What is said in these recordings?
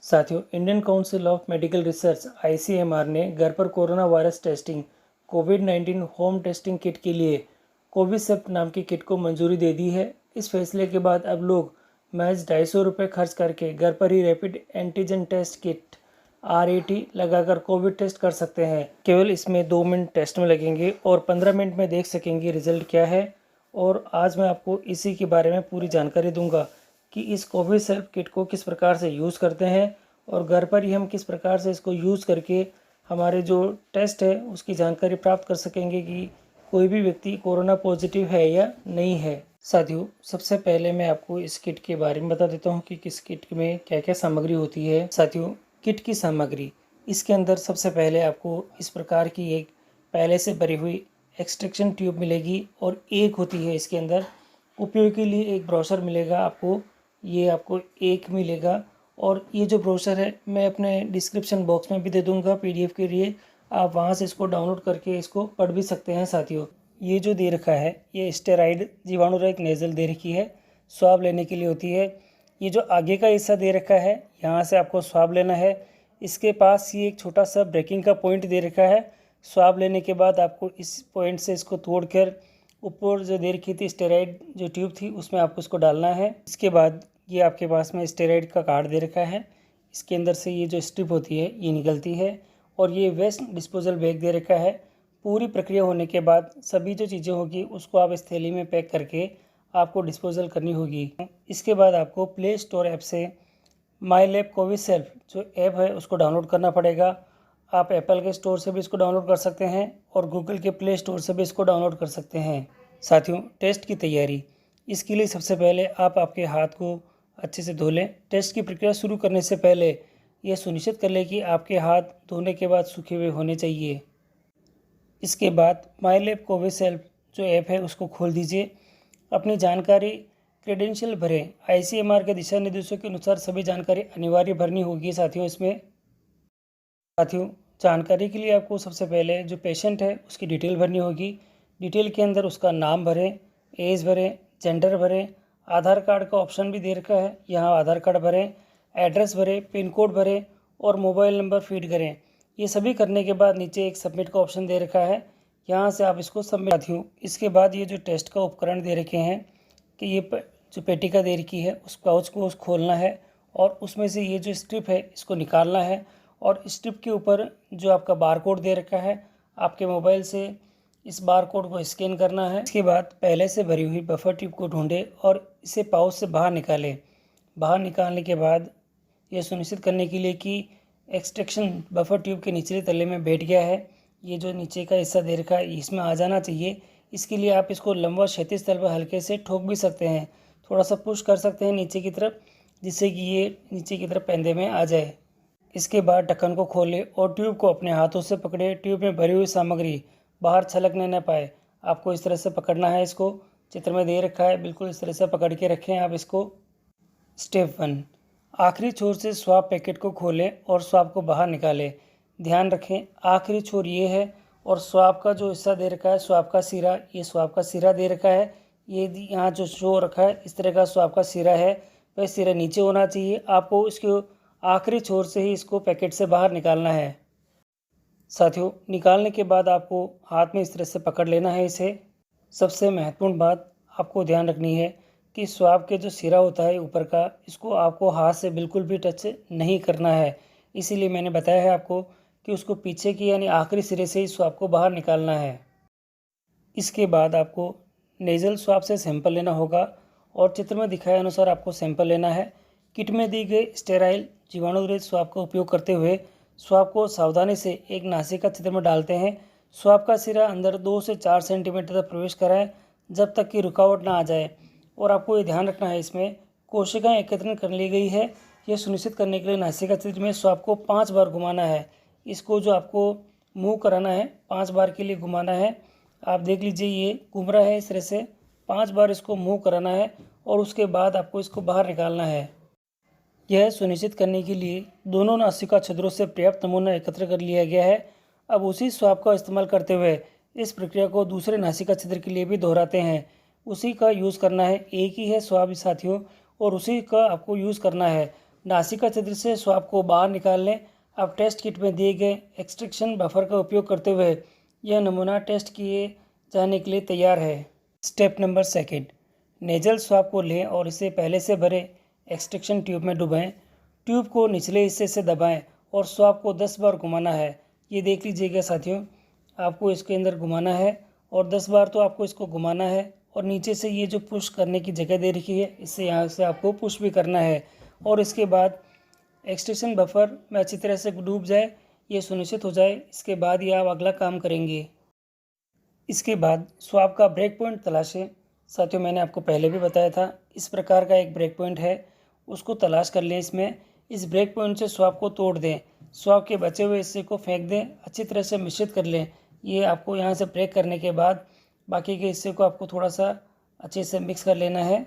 साथियों, Indian council of medical research (ICMR) ने घर पर कोरोना वायरस टेस्टिंग कोविड-19 होम टेस्टिंग किट के लिए कोविसेप्ट नाम की किट को मंजूरी दे दी है। इस फैसले के बाद अब लोग महज ₹250 खर्च करके घर पर ही rapid antigen test kit RAT लगाकर कोविड टेस्ट कर सकते हैं। केवल इसमें 2 मिनट टेस्ट में लगेंगे और 15 मिनट में देख सकेंगे रिजल्ट क्या है। और आज मैं आपको इसी के बारे में पूरी जानकारी दूंगा कि इस कोविसेप्ट किट को किस प्रकार से यूज़ करते हैं और घर पर ही हम किस प्रकार से इसको यूज़ करके हमारे जो टेस्ट है उसकी जानकारी प्राप्त कर सकेंगे कि कोई भी व्यक्ति कोरोना पॉजिटिव है या नहीं है। साथियों, सबसे पहले मैं आपको इस किट के बारे में बता देता हूँ कि किस किट में क्या क्या सामग्री होती है। साथियों, किट की सामग्री, इसके अंदर सबसे पहले आपको इस प्रकार की एक पहले से भरी हुई एक्सट्रैक्शन ट्यूब मिलेगी और एक होती है इसके अंदर उपयोग के लिए एक ब्रोशर मिलेगा आपको, ये आपको एक मिलेगा। और ये जो ब्रोशर है मैं अपने डिस्क्रिप्शन बॉक्स में भी दे दूंगा PDF के लिए, आप वहाँ से इसको डाउनलोड करके इसको पढ़ भी सकते हैं। साथियों, ये जो दे रखा है ये स्टेरॉइड जीवाणुरहित नेज़ल दे रखी है, स्वाब लेने के लिए होती है। ये जो आगे का हिस्सा दे रखा है यहाँ से आपको स्वाब लेना है। इसके पास ये एक छोटा सा ब्रेकिंग का पॉइंट दे रखा है। स्वाब लेने के बाद आपको इस पॉइंट से इसको तोड़कर ऊपर जो दे रखी थी स्टेरॉइड जो ट्यूब थी उसमें आपको इसको डालना है। इसके बाद ये आपके पास में स्टेरॉइड का कार्ड दे रखा है, इसके अंदर से ये जो स्ट्रिप होती है ये निकलती है और ये वेस्ट डिस्पोजल बैग दे रखा है। पूरी प्रक्रिया होने के बाद सभी जो चीज़ें होगी उसको आप इस थैली में पैक करके आपको डिस्पोजल करनी होगी। इसके बाद आपको प्ले स्टोर ऐप से माई लैब कोविसेप्ट जो ऐप है उसको डाउनलोड करना पड़ेगा। आप एप्पल के स्टोर से भी इसको डाउनलोड कर सकते हैं और गूगल के प्ले स्टोर से भी इसको डाउनलोड कर सकते हैं। साथियों, टेस्ट की तैयारी, इसके लिए सबसे पहले आप आपके हाथ को अच्छे से धो लें। टेस्ट की प्रक्रिया शुरू करने से पहले यह सुनिश्चित कर लें कि आपके हाथ धोने के बाद सूखे हुए होने चाहिए। इसके बाद माई लैब कोविसेप्ट जो ऐप है उसको खोल दीजिए, अपनी जानकारी क्रेडेंशियल भरें। ICMR के दिशा निर्देशों के अनुसार सभी जानकारी अनिवार्य भरनी होगी। साथियों, जानकारी के लिए आपको सबसे पहले जो पेशेंट है उसकी डिटेल भरनी होगी। डिटेल के अंदर उसका नाम भरें, एज भरें, जेंडर भरें, आधार कार्ड का ऑप्शन भी दे रखा है, यहाँ आधार कार्ड भरें, एड्रेस भरें, पिन कोड भरें और मोबाइल नंबर फीड करें। ये सभी करने के बाद नीचे एक सबमिट का ऑप्शन दे रखा है, यहाँ से आप इसको सबमिट। साथियों, इसके बाद ये जो टेस्ट का उपकरण दे रखे हैं कि ये जो पेटिका दे रखी है उस पाउच को खोलना है और उसमें से ये जो स्ट्रिप है इसको निकालना है और स्ट्रिप के ऊपर जो आपका बारकोड दे रखा है आपके मोबाइल से इस बारकोड को स्कैन करना है। इसके बाद पहले से भरी हुई बफर ट्यूब को ढूंढें और इसे पाउच से बाहर निकालें। बाहर निकालने के बाद यह सुनिश्चित करने के लिए कि एक्सट्रैक्शन बफर ट्यूब के निचले तले में बैठ गया है, ये जो नीचे का हिस्सा दे रखा है इसमें आ जाना चाहिए। इसके लिए आप इसको लंबा क्षैतिज तल पर हल्के से ठोक भी सकते हैं, थोड़ा सा पुश कर सकते हैं नीचे की तरफ, जिससे कि ये नीचे की तरफ पैंदे में आ जाए। इसके बाद ढक्कन को खोलें और ट्यूब को अपने हाथों से पकड़े। ट्यूब में भरी हुई सामग्री बाहर छलकने न पाए, आपको इस तरह से पकड़ना है। इसको चित्र में दे रखा है, बिल्कुल इस तरह से पकड़ के रखें आप इसको। स्टेप 1, आखिरी छोर से स्वाब पैकेट को खोलें और स्वाब को बाहर निकालें। ध्यान रखें आखिरी छोर ये है और स्वाब का जो हिस्सा दे रखा है स्वाब का सिरा, ये स्वाब का सिरा दे रखा है। ये यहाँ जो शो रखा है इस तरह का स्वाब का सिरा है, वह सिरा नीचे होना चाहिए। आपको इसके आखिरी छोर से ही इसको पैकेट से बाहर निकालना है। साथियों, निकालने के बाद आपको हाथ में इस तरह से पकड़ लेना है इसे। सबसे महत्वपूर्ण बात आपको ध्यान रखनी है कि स्वाब के जो सिरा होता है ऊपर का, इसको आपको हाथ से बिल्कुल भी टच नहीं करना है। इसीलिए मैंने बताया है आपको कि उसको पीछे की यानी आखिरी सिरे से ही स्वाब को बाहर निकालना है। इसके बाद आपको नेज़ल स्वाब से सैंपल लेना होगा और चित्र में दिखाए अनुसार आपको सैंपल लेना है। किट में दी गई स्टेराइल जीवाणुरहित स्वाब का उपयोग करते हुए स्वाब को सावधानी से एक नासिका छिद्र में डालते हैं। स्वाब का सिरा अंदर 2 से 4 सेंटीमीटर तक प्रवेश कराएं जब तक कि रुकावट ना आ जाए। और आपको ये ध्यान रखना है इसमें कोशिकाएं एकत्रित कर ली गई है, यह सुनिश्चित करने के लिए नासिका छिद्र में स्वाब को 5 बार घुमाना है। इसको जो आपको मूव कराना है 5 बार के लिए घुमाना है। आप देख लीजिए ये घूम रहा है, इस तरह से 5 बार इसको मूव कराना है और उसके बाद आपको इसको बाहर निकालना है। यह सुनिश्चित करने के लिए दोनों नासिका छिद्रों से पर्याप्त नमूना एकत्र कर लिया गया है। अब उसी स्वाब का इस्तेमाल करते हुए इस प्रक्रिया को दूसरे नासिका छिद्र के लिए भी दोहराते हैं। उसी का यूज़ करना है, एक ही है स्वाब साथियों और उसी का आपको यूज़ करना है। नासिका छिद्र से स्वाब को बाहर निकाल लें। अब टेस्ट किट में दिए गए एक्सट्रैक्शन बफर का उपयोग करते हुए यह नमूना टेस्ट किए जाने के लिए तैयार है। स्टेप नंबर 2, नेजल स्वाब को लें और इसे पहले से भरे एक्सट्रैक्शन ट्यूब में डुबाएं। ट्यूब को निचले हिस्से से दबाएं और स्वाब को 10 बार घुमाना है। ये देख लीजिएगा साथियों, आपको इसके अंदर घुमाना है और 10 बार तो आपको इसको घुमाना है। और नीचे से ये जो पुश करने की जगह दे रखी है, इससे यहाँ से आपको पुश भी करना है। और इसके बाद एक्सट्रैक्शन बफर में अच्छी तरह से डूब जाए, ये सुनिश्चित हो जाए, इसके बाद ये आप अगला काम करेंगे। इसके बाद स्वाब का ब्रेक पॉइंट तलाशें। साथियों, मैंने आपको पहले भी बताया था, इस प्रकार का एक ब्रेक पॉइंट है, उसको तलाश कर लें। इसमें इस ब्रेक पॉइंट से स्वाब को तोड़ दें, स्वाब के बचे हुए हिस्से को फेंक दें, अच्छी तरह से मिश्रित कर लें। ये आपको यहाँ से ब्रेक करने के बाद बाकी के हिस्से को आपको थोड़ा सा अच्छे से मिक्स कर लेना है।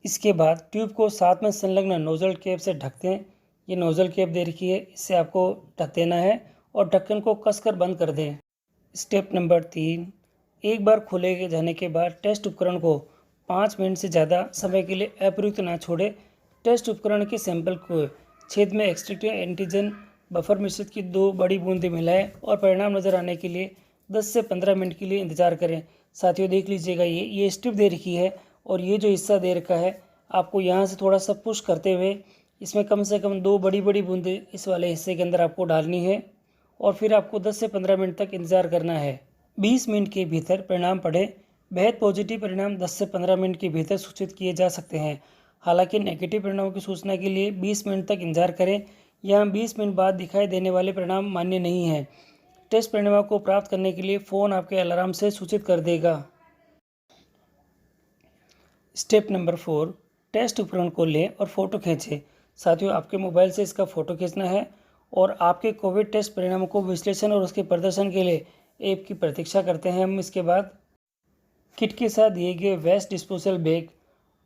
इसके बाद ट्यूब को साथ में संलग्न नोज़ल कैप से ढक दें। ये नोज़ल कैप दे रखी है, इससे आपको ढक देना है और ढक्कन को कसकर बंद कर दें। स्टेप नंबर 3, एक बार खोले जाने के बाद टेस्ट उपकरण को 5 मिनट से ज़्यादा समय के लिए अप्रयुक्त ना छोड़े। टेस्ट उपकरण के सैंपल को छेद में एक्सट्रैक्टिव एंटीजन बफर मिश्रित की 2 बड़ी बूंदें मिलाएं और परिणाम नज़र आने के लिए 10 से 15 मिनट के लिए इंतज़ार करें। साथियों, देख लीजिएगा, ये स्ट्रिप दे रखी है और ये जो हिस्सा दे रखा है, आपको यहाँ से थोड़ा सा पुश करते हुए इसमें कम से कम 2 बड़ी बड़ी बूंदें इस वाले हिस्से के अंदर आपको डालनी है और फिर आपको 10 से 15 मिनट तक इंतज़ार करना है। 20 मिनट के भीतर परिणाम पढ़ें। बेहद पॉजिटिव परिणाम 10 से 15 मिनट के भीतर सूचित किए जा सकते हैं। हालांकि नेगेटिव परिणामों की सूचना के लिए 20 मिनट तक इंतजार करें। यहाँ 20 मिनट बाद दिखाई देने वाले परिणाम मान्य नहीं हैं। टेस्ट परिणामों को प्राप्त करने के लिए फ़ोन आपके अलार्म से सूचित कर देगा। स्टेप नंबर 4, टेस्ट उपकरण को लें और फ़ोटो खींचें। साथियों, आपके मोबाइल से इसका फ़ोटो खींचना है और आपके कोविड टेस्ट परिणामों को विश्लेषण और उसके प्रदर्शन के लिए ऐप की प्रतीक्षा करते हैं हम। इसके बाद किट के साथ दिए गए waste disposal bag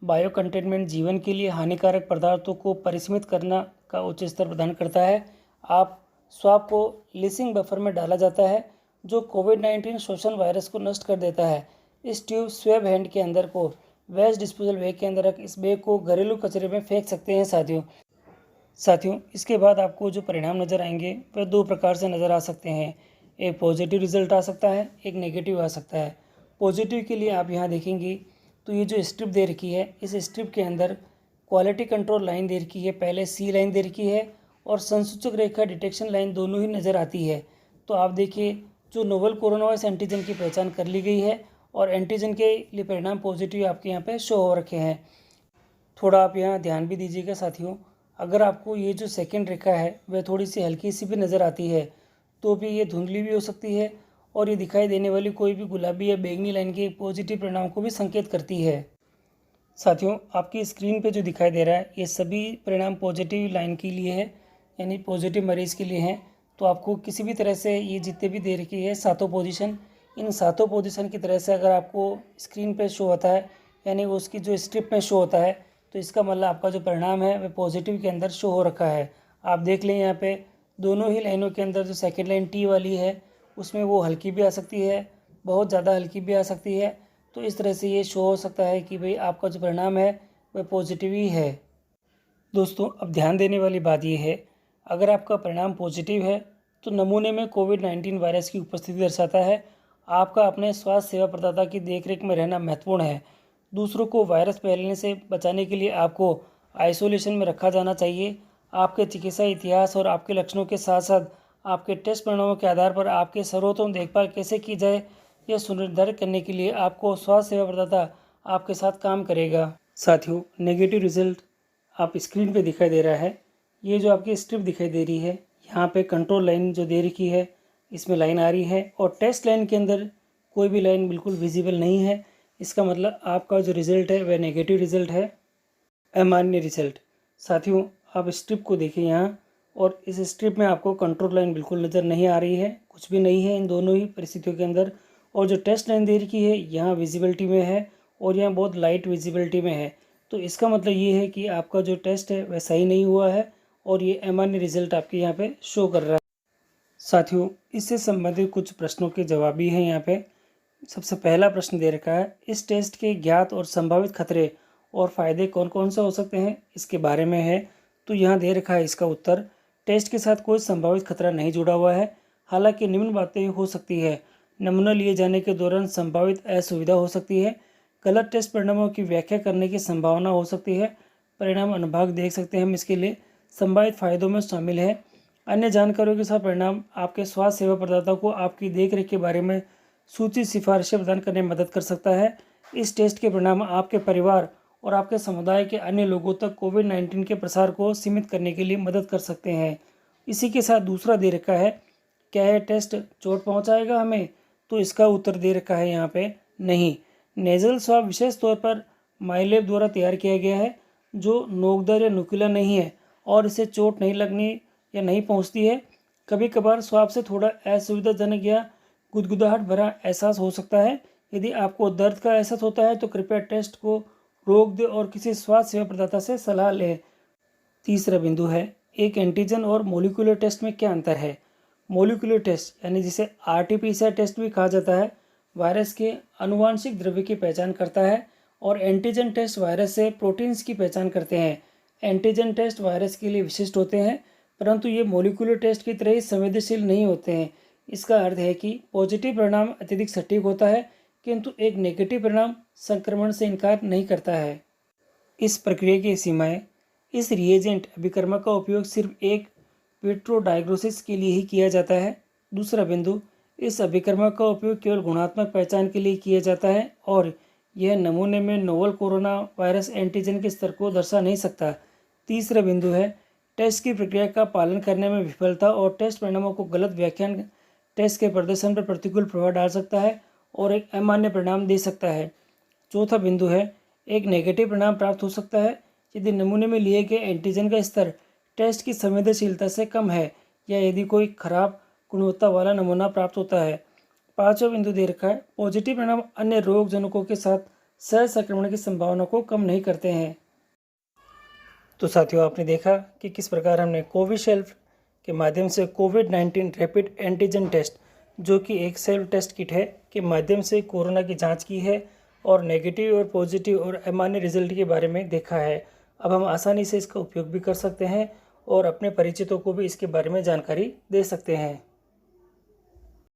bio containment जीवन के लिए हानिकारक पदार्थों को परिसीमित करना का उच्च स्तर प्रदान करता है। आप स्वाब को लिसिंग बफर में डाला जाता है जो कोविड-19 शोषण वायरस को नष्ट कर देता है। इस ट्यूब स्वैब हैंड के अंदर को वेस्ट डिस्पोजल बैग के अंदर रख इस बैग को घरेलू कचरे में फेंक सकते हैं। साथियों, इसके बाद आपको जो परिणाम नज़र आएंगे वह 2 प्रकार से नज़र आ सकते हैं। एक पॉजिटिव रिजल्ट आ सकता है, एक नेगेटिव आ सकता है। पॉजिटिव के लिए आप यहाँ देखेंगे तो ये जो स्ट्रिप दे रखी है, इस स्ट्रिप के अंदर क्वालिटी कंट्रोल लाइन दे रखी है, पहले सी लाइन दे रखी है और संसूचक रेखा डिटेक्शन लाइन दोनों ही नज़र आती है। तो आप देखिए, जो नोवेल कोरोना वायरस एंटीजन की पहचान कर ली गई है और एंटीजन के लिए परिणाम पॉजिटिव आपके यहाँ पे शो हो रखे हैं। थोड़ा आप यहाँ ध्यान भी दीजिएगा साथियों, अगर आपको ये जो सेकंड रेखा है वह थोड़ी सी हल्की सी भी नज़र आती है तो भी ये धुंधली भी हो सकती है और ये दिखाई देने वाली कोई भी गुलाबी या बैंगनी लाइन के पॉजिटिव परिणाम को भी संकेत करती है। साथियों, आपकी स्क्रीन पे जो दिखाई दे रहा है ये सभी परिणाम पॉजिटिव लाइन के लिए है, यानी पॉजिटिव मरीज़ के लिए हैं। तो आपको किसी भी तरह से ये जितने भी दे रखी है 7 पोजीशन, इन 7 पोजीशन की तरह से अगर आपको स्क्रीन पे शो होता है, यानी उसकी जो स्ट्रिप में शो होता है, तो इसका मतलब आपका जो परिणाम है वह पॉजिटिव के अंदर शो हो रखा है। आप देख लें यहाँ पे दोनों ही लाइनों के अंदर जो सेकेंड लाइन टी वाली है उसमें वो हल्की भी आ सकती है, बहुत ज़्यादा हल्की भी आ सकती है। तो इस तरह से ये शो हो सकता है कि भाई आपका जो परिणाम है वह पॉजिटिव ही है। दोस्तों, अब ध्यान देने वाली बात यह है, अगर आपका परिणाम पॉजिटिव है तो नमूने में कोविड-19 वायरस की उपस्थिति दर्शाता है। आपका अपने स्वास्थ्य सेवा प्रदाता की देखरेख में रहना महत्वपूर्ण है। दूसरों को वायरस फैलने से बचाने के लिए आपको आइसोलेशन में रखा जाना चाहिए। आपके चिकित्सा इतिहास और आपके लक्षणों के साथ साथ आपके टेस्ट परिणामों के आधार पर आपके सर्वोत्तम देखभाल कैसे की जाए, यह सुनिर्धारित करने के लिए आपको स्वास्थ्य सेवा प्रदाता आपके साथ काम करेगा। साथियों, नेगेटिव रिजल्ट आप स्क्रीन पे दिखाई दे रहा है। ये जो आपकी स्ट्रिप दिखाई दे रही है, यहाँ पे कंट्रोल लाइन जो दे रखी है इसमें लाइन आ रही है और टेस्ट लाइन के अंदर कोई भी लाइन बिल्कुल विजिबल नहीं है। इसका मतलब आपका जो रिज़ल्ट है वह नेगेटिव रिज़ल्ट है, अमान्य रिज़ल्ट। साथियों, आप स्ट्रिप को देखिए यहाँ, और इस स्ट्रिप में आपको कंट्रोल लाइन बिल्कुल नज़र नहीं आ रही है, कुछ भी नहीं है इन दोनों ही परिस्थितियों के अंदर। और जो टेस्ट लाइन दे रखी है यहाँ विजिबिलिटी में है और यहाँ बहुत लाइट विजिबिलिटी में है। तो इसका मतलब ये है कि आपका जो टेस्ट है वह सही नहीं हुआ है और ये अमान्य रिज़ल्ट आपके यहाँ पे शो कर रहा है। साथियों, इससे संबंधित कुछ प्रश्नों के जवाब भी हैं यहाँ पे। सबसे पहला प्रश्न दे रखा है, इस टेस्ट के ज्ञात और संभावित खतरे और फ़ायदे कौन कौन से हो सकते हैं, इसके बारे में है। तो यहाँ दे रखा है इसका उत्तर, टेस्ट के साथ कोई संभावित खतरा नहीं जुड़ा हुआ है। हालांकि निम्न बातें हो सकती है, नमूना लिए जाने के दौरान संभावित असुविधा हो सकती है, गलत टेस्ट परिणामों की व्याख्या करने की संभावना हो सकती है। परिणाम अनुभाग देख सकते हैं हम इसके लिए। संभावित फायदों में शामिल है अन्य जानकारियों के साथ परिणाम आपके स्वास्थ्य सेवा प्रदाता को आपकी देखरेख के बारे में सूचित सिफारिशें प्रदान करने में मदद कर सकता है। इस टेस्ट के परिणाम आपके परिवार और आपके समुदाय के अन्य लोगों तक कोविड-19 के प्रसार को सीमित करने के लिए मदद कर सकते हैं। इसी के साथ दूसरा दे रखा है, क्या यह टेस्ट चोट पहुंचाएगा हमें? तो इसका उत्तर दे रखा है यहाँ पे नहीं। नेजल स्वाब विशेष तौर पर माइलेब द्वारा तैयार किया गया है, जो नोकदार या नुकीला नहीं है और इसे चोट नहीं लगनी या नहीं पहुंचती है। कभी कभार स्वाब से थोड़ा असुविधाजनक या गुदगुदाहट भरा एहसास हो सकता है। यदि आपको दर्द का एहसास होता है तो कृपया टेस्ट को रोक दें और किसी स्वास्थ्य सेवा प्रदाता से सलाह लें। तीसरा बिंदु है, एक एंटीजन और मोलिकुलर टेस्ट में क्या अंतर है? मोलिकुलर टेस्ट यानी जिसे आरटीपीसीआर टेस्ट भी कहा जाता है, वायरस के आनुवांशिक द्रव्य की पहचान करता है और एंटीजन टेस्ट वायरस से प्रोटीन्स की पहचान करते हैं। एंटीजन टेस्ट वायरस के लिए विशिष्ट होते हैं, परंतु ये मोलिकुलर टेस्ट की तरह ही संवेदनशील नहीं होते हैं। इसका अर्थ है कि पॉजिटिव परिणाम अत्यधिक सटीक होता है, किंतु एक नेगेटिव परिणाम संक्रमण से इनकार नहीं करता है। इस प्रक्रिया की सीमाएं, इस रिएजेंट अभिकर्मक का उपयोग सिर्फ एक विट्रो डायग्नोसिस के लिए ही किया जाता है। दूसरा बिंदु, इस अभिकर्मक का उपयोग केवल गुणात्मक पहचान के लिए किया जाता है और यह नमूने में नोवल कोरोना वायरस एंटीजन के स्तर को दर्शा नहीं सकता। तीसरा बिंदु है, टेस्ट की प्रक्रिया का पालन करने में विफलता और टेस्ट परिणामों को गलत व्याख्यान टेस्ट के प्रदर्शन पर प्रतिकूल प्रभाव डाल सकता है और एक अमान्य परिणाम दे सकता है। चौथा बिंदु है, एक नेगेटिव परिणाम प्राप्त हो सकता है यदि नमूने में लिए गए एंटीजन का स्तर टेस्ट की संवेदनशीलता से कम है या यदि कोई खराब गुणवत्ता वाला नमूना प्राप्त होता है। पांचवा बिंदु दे रखा है, पॉजिटिव परिणाम अन्य रोगजनकों के साथ सह संक्रमण की संभावना को कम नहीं करते हैं। तो साथियों, आपने देखा कि किस प्रकार हमने कोविशील्ड के माध्यम से कोविड-19 रैपिड एंटीजन टेस्ट, जो कि एक सेल्फ टेस्ट किट है, के माध्यम से कोरोना की जांच की है और नेगेटिव और पॉजिटिव और अमान्य रिजल्ट के बारे में देखा है। अब हम आसानी से इसका उपयोग भी कर सकते हैं और अपने परिचितों को भी इसके बारे में जानकारी दे सकते हैं।